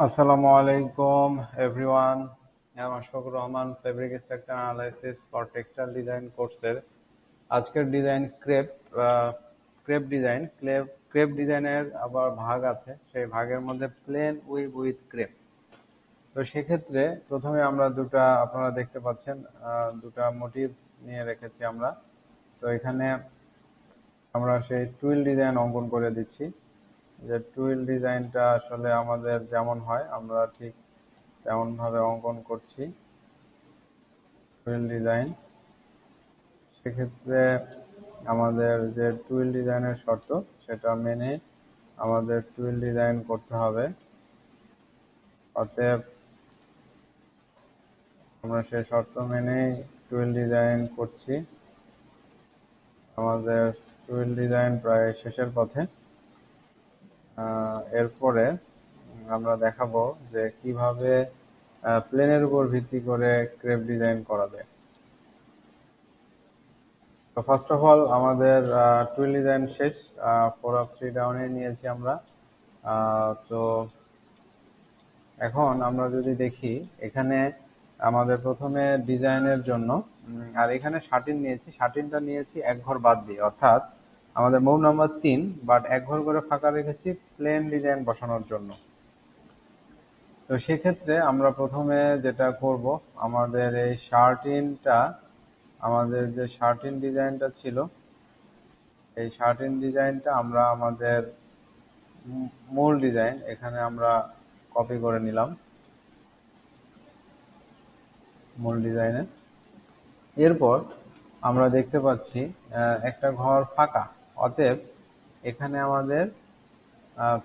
আসসালামু আলাইকুম এভরিওয়ান। আমি Ashfakur Rahman, fabric structure analysis for textile design কোর্সের আজকের ডিজাইন ক্রেপ ডিজাইন। ক্রেপ ডিজাইনের আবার ভাগ আছে, সেই ভাগের মধ্যে প্লেন উইভ উইথ ক্রেপ। তো সেক্ষেত্রে প্রথমে আমরা আপনারা দেখতে পাচ্ছেন দুটা মোটিভ নিয়ে রেখেছি আমরা। তো এখানে আমরা সেই টুইল ডিজাইন অঙ্কন করে দিচ্ছি। যে টুইল ডিজাইনটা আসলে আমাদের যেমন হয় আমরা ঠিক তেমন ভাবে অঙ্কন করছি টুইল ডিজাইন। সেক্ষেত্রে আমাদের যে টুইল ডিজাইনের শর্ত সেটা মেনে আমাদের টুইল ডিজাইন করতে হবে। অতএব আমরা সেই শর্ত মেনেই টুইল ডিজাইন করছি। আমাদের টুইল ডিজাইন প্রায় শেষের পথে। এরপরে আমরা দেখাবো যে কিভাবে প্লেনের উপর ভিত্তি করে ক্রেপ ডিজাইন করা যায়। তো ফার্স্ট অফ অল আমাদের টুইল ডিজাইন শেষ, 4 up 3 ডাউনে নিয়েছি আমরা। তো এখন আমরা যদি দেখি এখানে আমাদের প্রথমে ডিজাইনের জন্য আর এখানে 13 নিয়েছি, 13টা নিয়েছি এক ঘর বাদ দিয়ে, অর্থাৎ আমাদের মৌল নাম্বার 3, বাট এক ঘর করে ফাঁকা রেখেছি প্লেন ডিজাইন বসানোর জন্য। তো সেক্ষেত্রে আমরা প্রথমে যেটা করব, আমাদের এই আমাদের যে 13 ডিজাইনটা ছিল, এই 13 ডিজাইনটা আমরা আমাদের মূল ডিজাইন এখানে আমরা কপি করে নিলাম মূল ডিজাইনে। এরপর আমরা দেখতে পাচ্ছি একটা ঘর ফাঁকা, অতএব এখানে আমাদের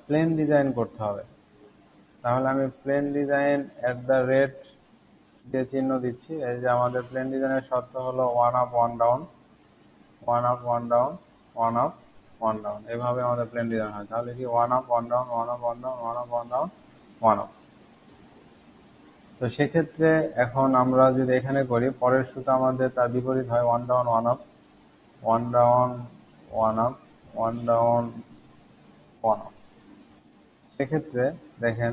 প্লেন ডিজাইন করতে হবে। তাহলে আমি প্লেন ডিজাইন @ দিয়ে চিহ্ন দিচ্ছি। এই যে আমাদের প্লেন ডিজাইনের শর্ত হলো 1 up 1 down, 1 up 1 down, 1 up 1 down, এভাবে আমাদের প্লেন ডিজাইন হয়। তাহলে কি 1 up 1 down, 1 up 1 down, 1 up 1 down, 1 up। তো সেক্ষেত্রে এখন আমরা যদি এখানে করি, পরের সুতো আমাদের তার বিপরীত হয় 1 down 1 up, 1 down 1 up, 1 down 1 up। সেক্ষেত্রে দেখেন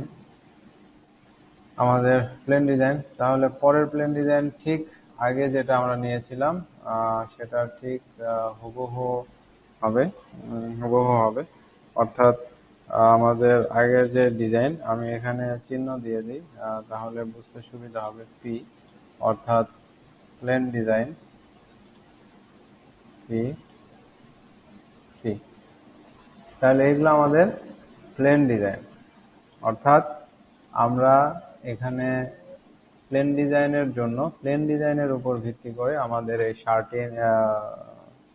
আমাদের প্লেন ডিজাইন। তাহলে পরের প্লেন ডিজাইন ঠিক আগে যেটা আমরা নিয়েছিলাম সেটা ঠিক হুবহু হবে, অর্থাৎ আমাদের আগের যে ডিজাইন, আমি এখানে চিহ্ন দিয়ে দিই তাহলে বুঝতে সুবিধা হবে। পি অর্থাৎ প্লেন ডিজাইন, পি পি। তাহলে এগুলো আমাদের প্লেন ডিজাইন, অর্থাৎ আমরা এখানে প্লেন ডিজাইনের জন্য প্লেন ডিজাইনের উপর ভিত্তি করে আমাদের এই 13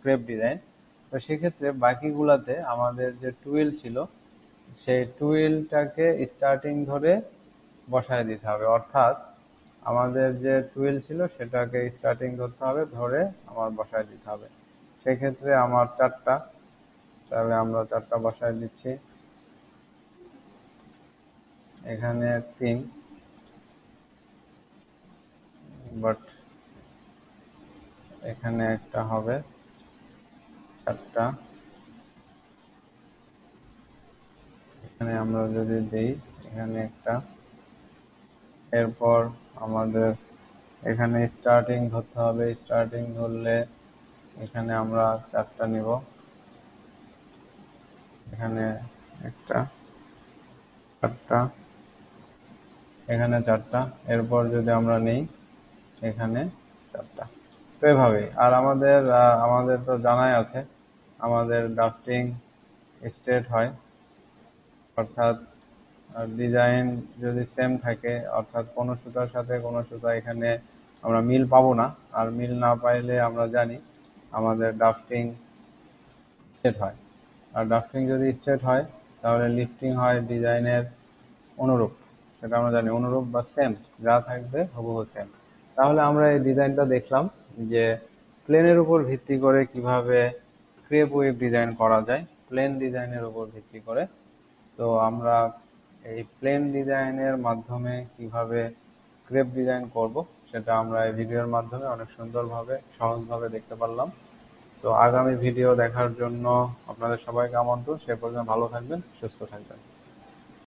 ক্রেপ ডিজাইন। তো সেক্ষেত্রে বাকিগুলাতে আমাদের যে টুইল ছিল সেই টুইলটাকে স্টার্টিং ধরে বসায় দিতে হবে, অর্থাৎ আমাদের যে টুইল ছিল সেটাকে স্টার্টিং ধরতে হবে, ধরে আমার বসায় দিতে হবে। সেক্ষেত্রে আমার 4টা, তাহলে আমরা 4টা বসায় দিচ্ছি। এখানে 3, বাট এখানে একটা হবে 4টা। এখানে আমরা যদি দেই এখানে একটা, এরপর আমাদের এখানে স্টার্টিং ধরতে হবে। স্টার্টিং ধরলে এখানে আমরা 4টা নিব, এখানে একটা, 4টা, এখানে 4টা, এরপর যদি আমরা নেই এখানে 4টা। তো এভাবেই। আর আমাদের তো জানাই আছে আমাদের ড্রাফটিং স্ট্রেট হয়, অর্থাৎ ডিজাইন যদি সেম থাকে, অর্থাৎ কোনো সুতার সাথে কোনো সুতা এখানে আমরা মিল পাবো না। আর মিল না পাইলে আমরা জানি আমাদের ড্রাফটিং স্ট্রেট হয়। আর ড্রাফটিং যদি স্ট্রেট হয় তাহলে লিফটিং হয় ডিজাইনের অনুরূপ, সেটা আমরা জানি, অনুরূপ বা সেম, যা থাকবে হুবহু সেম। তাহলে আমরা এই ডিজাইনটা দেখলাম যে প্লেনের উপর ভিত্তি করে কিভাবে ক্রেপ ওয়েভ ডিজাইন করা যায়, প্লেন ডিজাইনের উপর ভিত্তি করে। তো আমরা এই প্লেন ডিজাইনের মাধ্যমে কিভাবে ক্রেপ ডিজাইন করব সেটা আমরা এই ভিডিওর মাধ্যমে অনেক সুন্দরভাবে সহজভাবে দেখতে পারলাম। তো আগামী ভিডিও দেখার জন্য আপনাদের সবাইকে আমন্ত্রণ। সে পর্যন্ত ভালো থাকবেন, সুস্থ থাকবেন।